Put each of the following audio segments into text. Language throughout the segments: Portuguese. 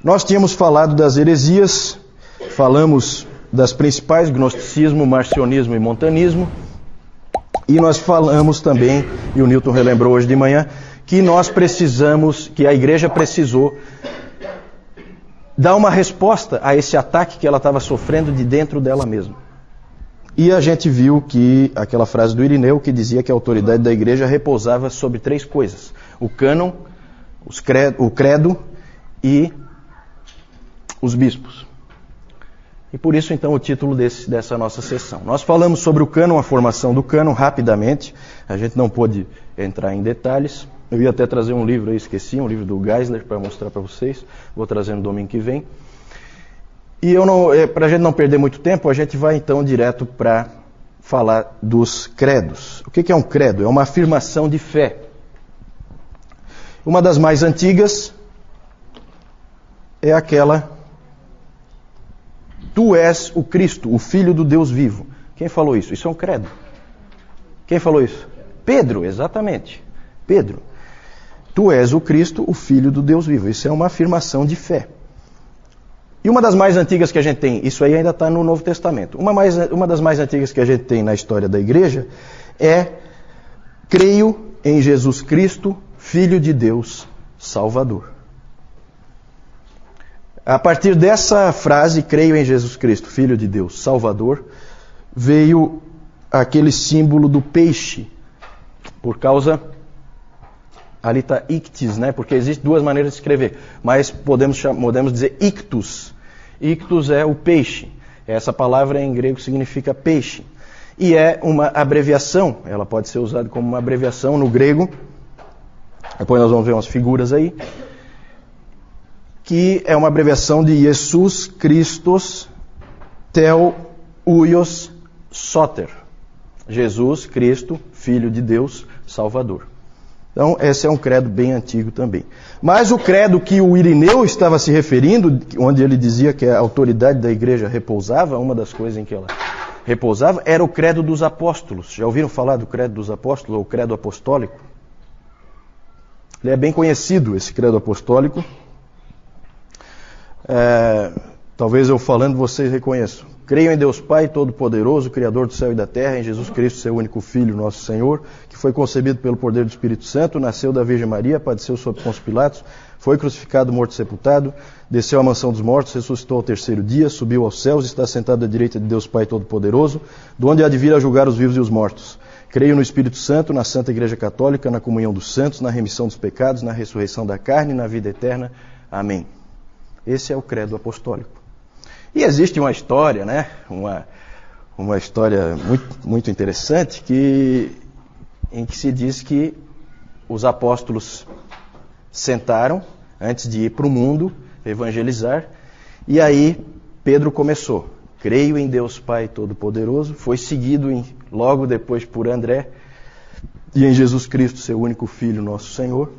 Nós tínhamos falado das heresias, falamos das principais, gnosticismo, marcionismo e montanismo, e nós falamos também, e o Newton relembrou hoje de manhã, que nós precisamos, que a igreja precisou dar uma resposta a esse ataque que ela estava sofrendo de dentro dela mesma. E a gente viu que aquela frase do Irineu que dizia que a autoridade da igreja repousava sobre 3 coisas: o cânon, o credo e os bispos. E por isso então o título dessa nossa sessão. Nós falamos sobre o cânon, a formação do cânon, rapidamente. A gente não pôde entrar em detalhes. Eu ia até trazer um livro aí, esqueci, um livro do Geisler para mostrar para vocês. Vou trazer no domingo que vem. E para a gente não perder muito tempo, a gente vai então direto para falar dos credos. O que é um credo? É uma afirmação de fé. Uma das mais antigas é aquela: Tu és o Cristo, o Filho do Deus vivo. Quem falou isso? Isso é um credo. Quem falou isso? Pedro, exatamente. Pedro. Tu és o Cristo, o Filho do Deus vivo. Isso é uma afirmação de fé. E uma das mais antigas que a gente tem, isso aí ainda está no Novo Testamento, uma das mais antigas que a gente tem na história da igreja é: creio em Jesus Cristo, Filho de Deus, Salvador. A partir dessa frase, creio em Jesus Cristo, Filho de Deus, Salvador, veio aquele símbolo do peixe, por causa... Ali está ictis, né? Porque existem 2 maneiras de escrever, mas podemos dizer ictus. Ictus é o peixe. Essa palavra em grego significa peixe. E é uma abreviação, ela pode ser usada como uma abreviação no grego. Depois nós vamos ver umas figuras aí. Que é uma abreviação de Jesus Christos Tel Huios Soter. Jesus Cristo, Filho de Deus, Salvador. Então, esse é um credo bem antigo também. Mas o credo que o Irineu estava se referindo, onde ele dizia que a autoridade da igreja repousava, uma das coisas em que ela repousava, era o credo dos apóstolos. Já ouviram falar do credo dos apóstolos, ou credo apostólico? Ele é bem conhecido, esse credo apostólico. Talvez eu falando vocês reconheçam. Creio em Deus Pai Todo-Poderoso, Criador do céu e da terra, em Jesus Cristo, seu único Filho, nosso Senhor, que foi concebido pelo poder do Espírito Santo, nasceu da Virgem Maria, padeceu sob Pôncio Pilatos, foi crucificado, morto e sepultado, desceu à mansão dos mortos, ressuscitou ao 3º dia, subiu aos céus, está sentado à direita de Deus Pai Todo-Poderoso, de onde há de vir a julgar os vivos e os mortos. Creio no Espírito Santo, na Santa Igreja Católica, na comunhão dos santos, na remissão dos pecados, na ressurreição da carne e na vida eterna. Amém. Esse é o credo apostólico. E existe uma história, né? Uma história muito interessante em que se diz que os apóstolos sentaram antes de ir para o mundo evangelizar, e aí Pedro começou: creio em Deus Pai Todo-Poderoso, foi seguido logo depois por André, e em Jesus Cristo, seu único Filho, nosso Senhor.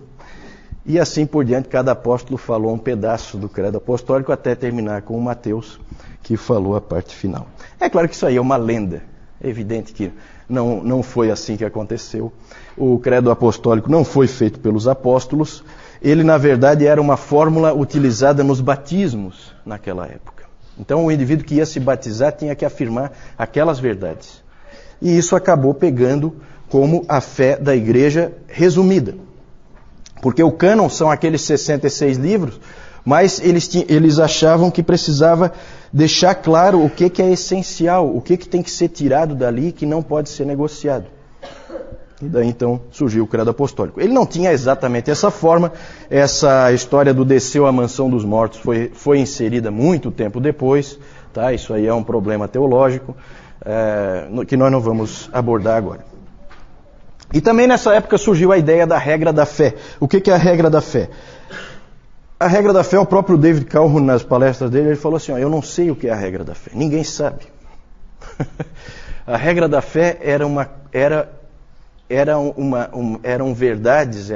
E assim por diante, cada apóstolo falou um pedaço do credo apostólico até terminar com o Mateus, que falou a parte final. É claro que isso aí é uma lenda. É evidente que não foi assim que aconteceu. O credo apostólico não foi feito pelos apóstolos. Ele, na verdade, era uma fórmula utilizada nos batismos naquela época. Então, o indivíduo que ia se batizar tinha que afirmar aquelas verdades. E isso acabou pegando como a fé da igreja resumida. Porque o cânon são aqueles 66 livros, mas eles achavam que precisava deixar claro o que é essencial, o que tem que ser tirado dali, que não pode ser negociado. E daí então surgiu o credo apostólico. Ele não tinha exatamente essa forma, essa história do desceu à mansão dos mortos foi inserida muito tempo depois, tá? Isso aí é um problema teológico, que nós não vamos abordar agora. E também nessa época surgiu a ideia da regra da fé. O que é a regra da fé? A regra da fé, o próprio David Calhoun, nas palestras dele, ele falou assim: eu não sei o que é a regra da fé, ninguém sabe. A regra da fé eram verdades,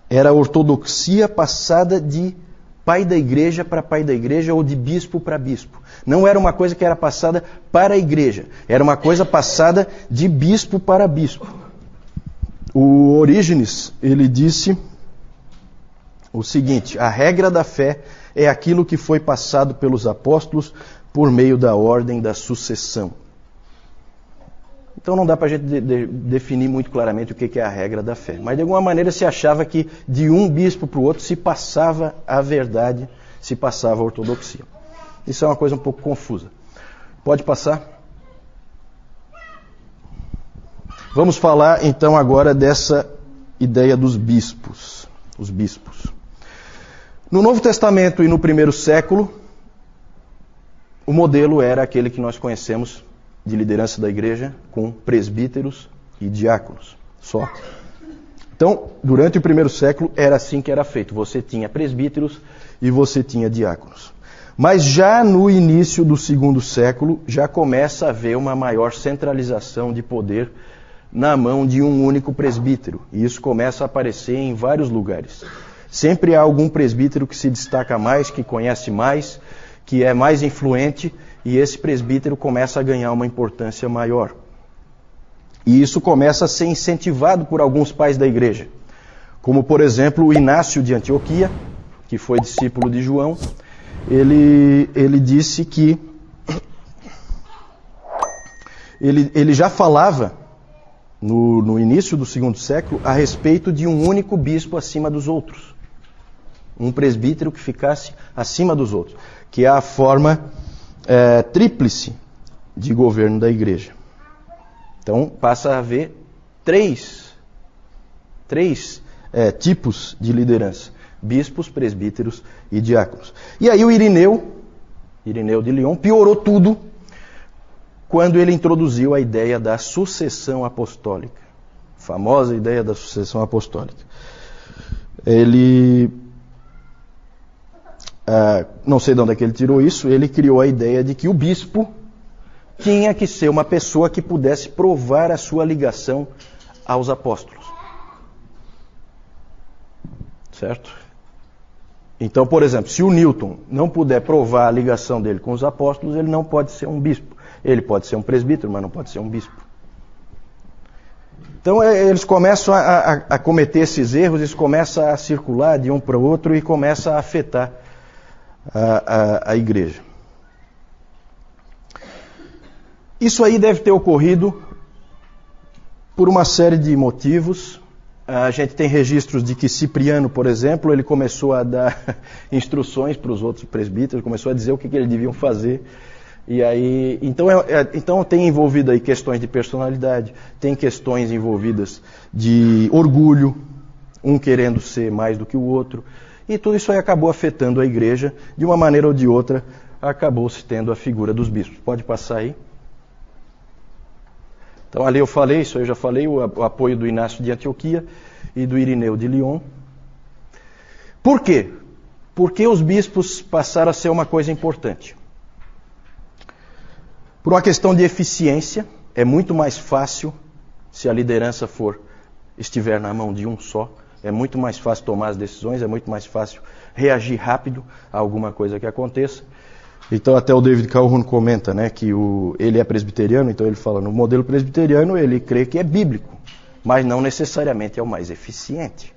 era ortodoxia passada de pai da igreja para pai da igreja ou de bispo para bispo. Não era uma coisa que era passada para a igreja, era uma coisa passada de bispo para bispo. O Orígenes, ele disse o seguinte: a regra da fé é aquilo que foi passado pelos apóstolos por meio da ordem da sucessão. Então não dá para a gente definir muito claramente o que é a regra da fé. Mas de alguma maneira se achava que de um bispo para o outro se passava a verdade, se passava a ortodoxia. Isso é uma coisa um pouco confusa. Pode passar? Vamos falar então agora dessa ideia dos bispos. Os bispos. No Novo Testamento e no primeiro século, o modelo era aquele que nós conhecemos de liderança da igreja, com presbíteros e diáconos, só. Então, durante o primeiro século, era assim que era feito. Você tinha presbíteros e você tinha diáconos. Mas já no início do segundo século, já começa a haver uma maior centralização de poder na mão de um único presbítero. E isso começa a aparecer em vários lugares. Sempre há algum presbítero que se destaca mais, que conhece mais, que é mais influente, e esse presbítero começa a ganhar uma importância maior. E isso começa a ser incentivado por alguns pais da igreja, como por exemplo o Inácio de Antioquia, que foi discípulo de João. Ele disse que ele já falava no início do segundo século a respeito de um único bispo acima dos outros. Um presbítero que ficasse acima dos outros, que é a forma tríplice de governo da igreja. Então passa a haver três tipos de liderança: bispos, presbíteros e diáconos. E aí o Irineu de Lyon, piorou tudo quando ele introduziu a ideia da sucessão apostólica. A famosa ideia da sucessão apostólica. Ele... não sei de onde é que ele tirou isso, ele criou a ideia de que o bispo tinha que ser uma pessoa que pudesse provar a sua ligação aos apóstolos. Certo? Então, por exemplo, se o Newton não puder provar a ligação dele com os apóstolos, ele não pode ser um bispo. Ele pode ser um presbítero, mas não pode ser um bispo. Então eles começam a cometer esses erros, isso começa a circular de um para o outro e começa a afetar a igreja. Isso aí deve ter ocorrido por uma série de motivos. A gente tem registros de que Cipriano, por exemplo, ele começou a dar instruções para os outros presbíteros, começou a dizer o que eles deviam fazer. E aí, então tem envolvido aí questões de personalidade, tem questões envolvidas de orgulho, um querendo ser mais do que o outro. E tudo isso aí acabou afetando a igreja, de uma maneira ou de outra, acabou-se tendo a figura dos bispos. Pode passar aí. Então ali eu falei, isso aí eu já falei, o apoio do Inácio de Antioquia e do Irineu de Lyon. Por quê? Porque os bispos passaram a ser uma coisa importante. Por uma questão de eficiência, é muito mais fácil, se a liderança estiver na mão de um só, é muito mais fácil tomar as decisões, é muito mais fácil reagir rápido a alguma coisa que aconteça. Então até o David Calhoun comenta, né, que ele é presbiteriano, então ele fala, no modelo presbiteriano ele crê que é bíblico, mas não necessariamente é o mais eficiente.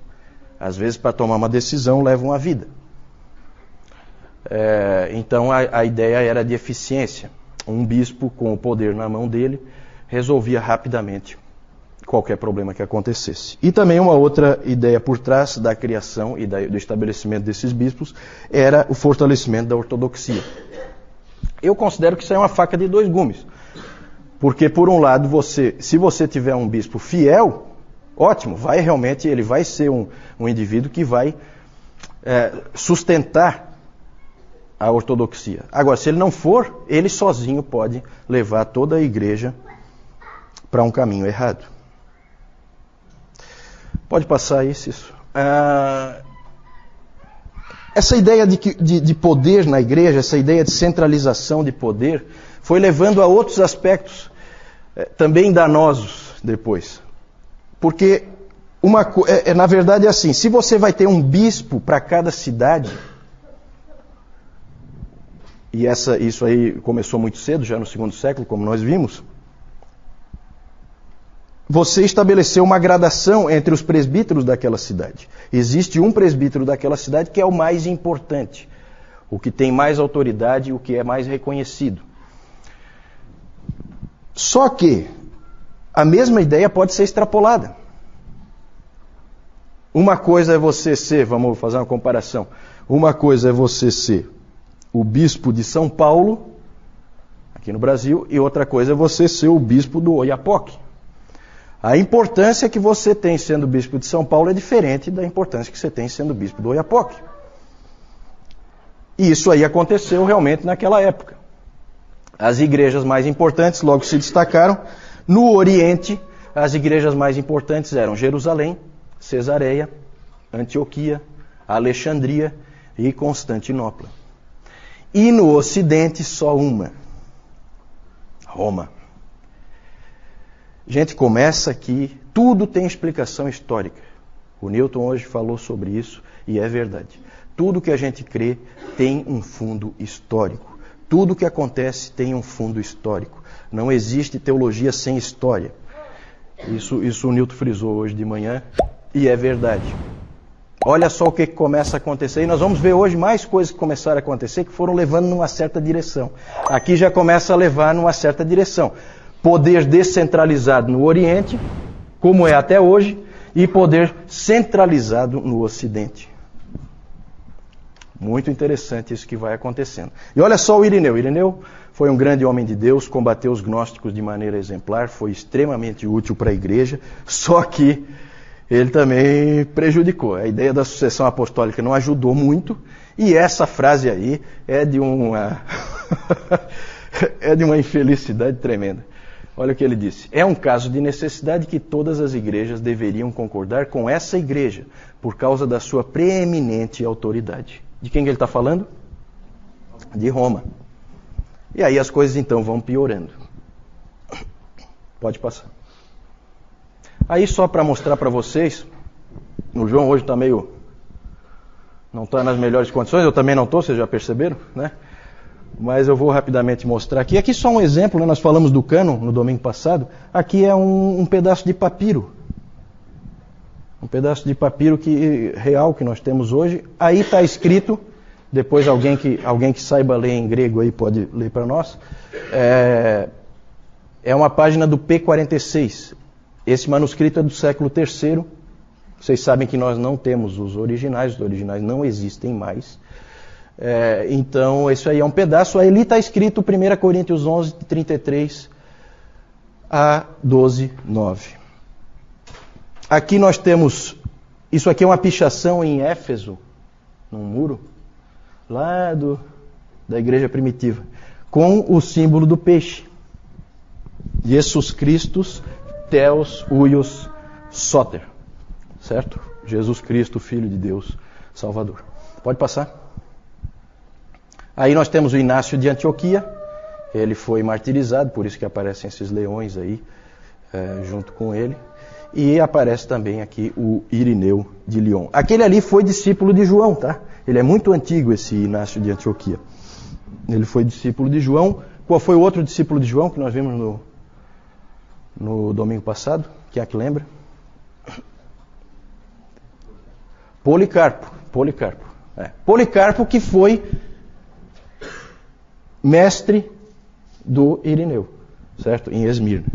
Às vezes para tomar uma decisão leva uma vida. Então a ideia era de eficiência. Um bispo com o poder na mão dele resolvia rapidamente qualquer problema que acontecesse. E também uma outra ideia por trás da criação e do estabelecimento desses bispos era o fortalecimento da ortodoxia. Eu considero que isso é uma faca de dois gumes. Porque, por um lado, se você tiver um bispo fiel, ótimo, ele vai ser um indivíduo que vai sustentar a ortodoxia. Agora, se ele não for, ele sozinho pode levar toda a igreja para um caminho errado. Pode passar isso. Essa ideia de poder na igreja, essa ideia de centralização de poder, foi levando a outros aspectos também danosos depois. Porque, na verdade é assim, se você vai ter um bispo para cada cidade, e isso aí começou muito cedo, já no segundo século, como nós vimos, você estabeleceu uma gradação entre os presbíteros daquela cidade. Existe um presbítero daquela cidade que é o mais importante, o que tem mais autoridade, o que é mais reconhecido. Só que a mesma ideia pode ser extrapolada. Uma coisa é você ser, vamos fazer uma comparação, uma coisa é você ser o bispo de São Paulo, aqui no Brasil, e outra coisa é você ser o bispo do Oiapoque. A importância que você tem sendo bispo de São Paulo é diferente da importância que você tem sendo bispo do Oiapoque. E isso aí aconteceu realmente naquela época. As igrejas mais importantes logo se destacaram. No Oriente, as igrejas mais importantes eram Jerusalém, Cesareia, Antioquia, Alexandria e Constantinopla. E no Ocidente, só uma: Roma. Gente, começa aqui, tudo tem explicação histórica. O Newton hoje falou sobre isso e é verdade. Tudo que a gente crê tem um fundo histórico. Tudo que acontece tem um fundo histórico. Não existe teologia sem história. Isso o Newton frisou hoje de manhã e é verdade. Olha só o que começa a acontecer. E nós vamos ver hoje mais coisas que começaram a acontecer que foram levando numa certa direção. Aqui já começa a levar numa certa direção. Poder descentralizado no Oriente, como é até hoje, e poder centralizado no Ocidente. Muito interessante isso que vai acontecendo. E olha só o Irineu. Irineu foi um grande homem de Deus, combateu os gnósticos de maneira exemplar, foi extremamente útil para a igreja, só que ele também prejudicou. A ideia da sucessão apostólica não ajudou muito, e essa frase aí é de uma infelicidade tremenda. Olha o que ele disse: é um caso de necessidade que todas as igrejas deveriam concordar com essa igreja, por causa da sua preeminente autoridade. De quem que ele está falando? De Roma. E aí as coisas então vão piorando. Pode passar. Aí só para mostrar para vocês, o João hoje está não está nas melhores condições, eu também não estou, vocês já perceberam, né? Mas eu vou rapidamente mostrar aqui. Aqui só um exemplo, né? Nós falamos do cânon no domingo passado. Aqui é um pedaço de papiro. Um pedaço de papiro real que nós temos hoje. Aí está escrito, depois alguém que saiba ler em grego aí pode ler para nós. É uma página do P46. Esse manuscrito é do século III. Vocês sabem que nós não temos os originais não existem mais. Então, isso aí é um pedaço. Aí ali está escrito 1 Coríntios 11, 33 a 12, 9. Aqui nós temos, isso aqui é uma pichação em Éfeso, num muro, lá da igreja primitiva, com o símbolo do peixe. Jesus Christus, Theos, Huios, Soter. Certo? Jesus Cristo, Filho de Deus, Salvador. Pode passar. Aí nós temos o Inácio de Antioquia. Ele foi martirizado, por isso que aparecem esses leões aí, junto com ele. E aparece também aqui o Irineu de Lyon. Aquele ali foi discípulo de João, tá? Ele é muito antigo, esse Inácio de Antioquia. Ele foi discípulo de João. Qual foi o outro discípulo de João que nós vimos no domingo passado? Quem é que lembra? Policarpo. Policarpo que foi mestre do Irineu, certo? Em Esmirna.